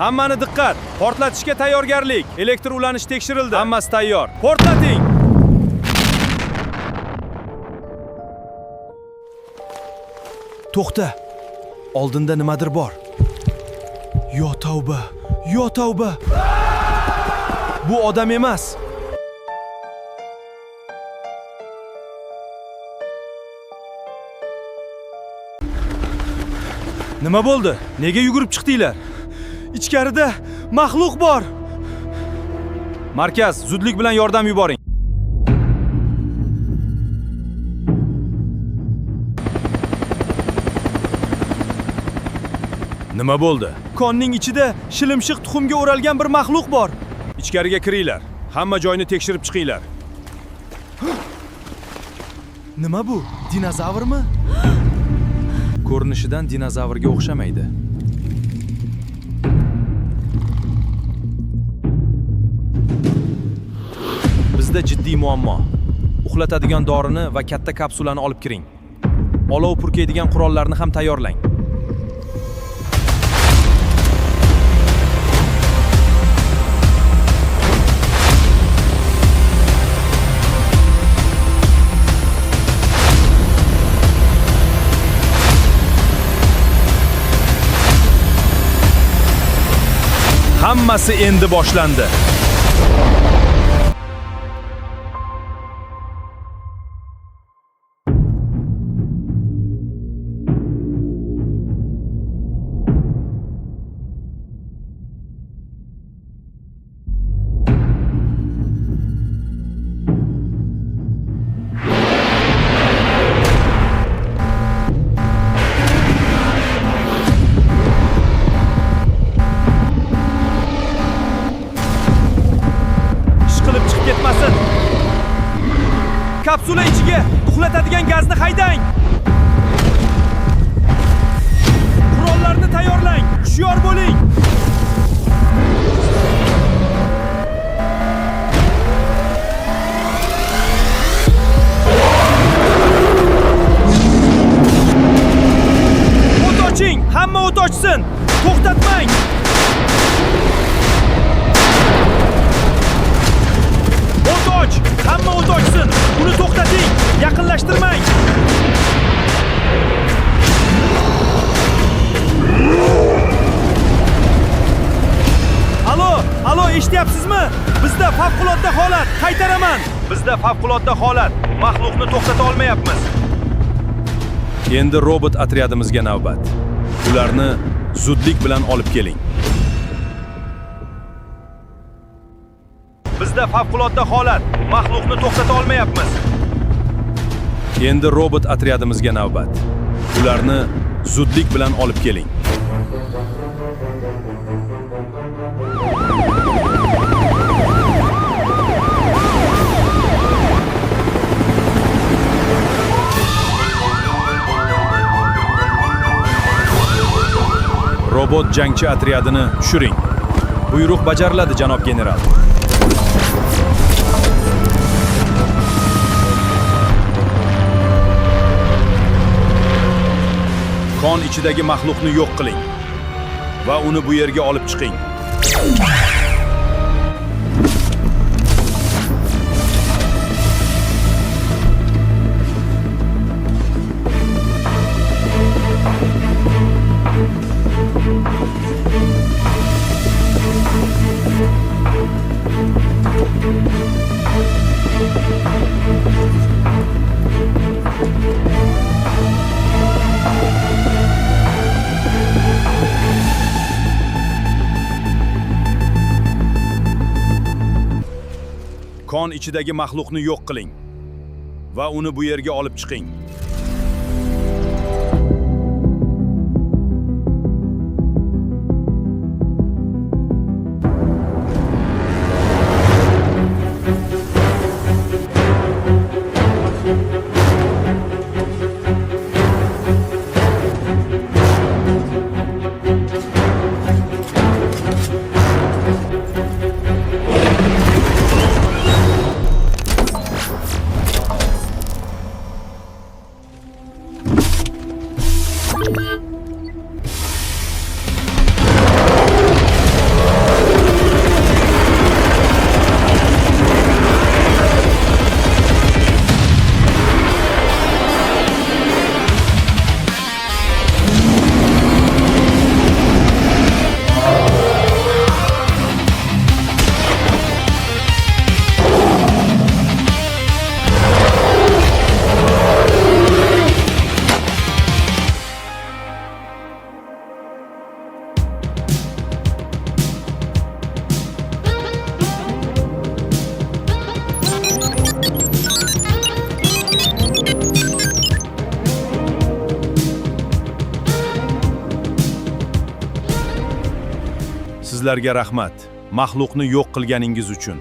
Hammani diqqat. Portlatishga tayyorgarlik. Elektr ulanishi tekshirildi. Hammasi tayyor. Portlating. To'xta. Oldinda nimadir bor. Yo tavba. Yo tavba. Bu odam emas. Nima bo'ldi? Nega yugurib chiqdinglar? Ichkarida maxluq bor. Markaz, zudlik bilan yordam yuboring. Nima bo'ldi? Konning ichida shilimshiq tuxumga o'ralgan bir maxluq bor. Ichkariga kiringlar. Hamma joyni tekshirib chiqinglar. Nima bu? Dinozavrmi? Ko'rinishidan dinozavrga o'xshamaydi. Bizda jiddiy muammo. Uxlatadigan dorini va katta kapsulani olib kiring. Olov purkaydigan qurollarni ham tayyorlang. Hammasi endi boshlandi. Kapsula ichiga uxlatadigan gazni haydang. Qurollarni tayyorlang. Hushyor bo'ling. O't oching. Hamma o't ochsin. To'xtatmang. O't och. Hamma o't ochsin. Uni to'xtating. Yaqinlashtirmang. Alo, eshityapsizmi? Bizda favqulodda holat. Qaytaraman. Bizda favqulodda holat. Maxluqni to'xtata olmayapmiz. Endi robot otryadimizga navbat. Ularni zudlik bilan olib keling. Bizda favqulodda holat. Maxluqni to'xtata olmayapmiz. Endi robot otryadimizga navbat. Ularni zudlik bilan olib keling. Robot jangchi otryadini tushiring. Buyruq bajariladi, janob general. Kon ichidagi maxluqni yo'q qiling va uni bu yerga olib chiqing. Kon ichidagi maxluqni yo'q qiling va uni bu yerga olib chiqing. Sizlarga rahmat. Maxluqni yo'q qilganingiz uchun.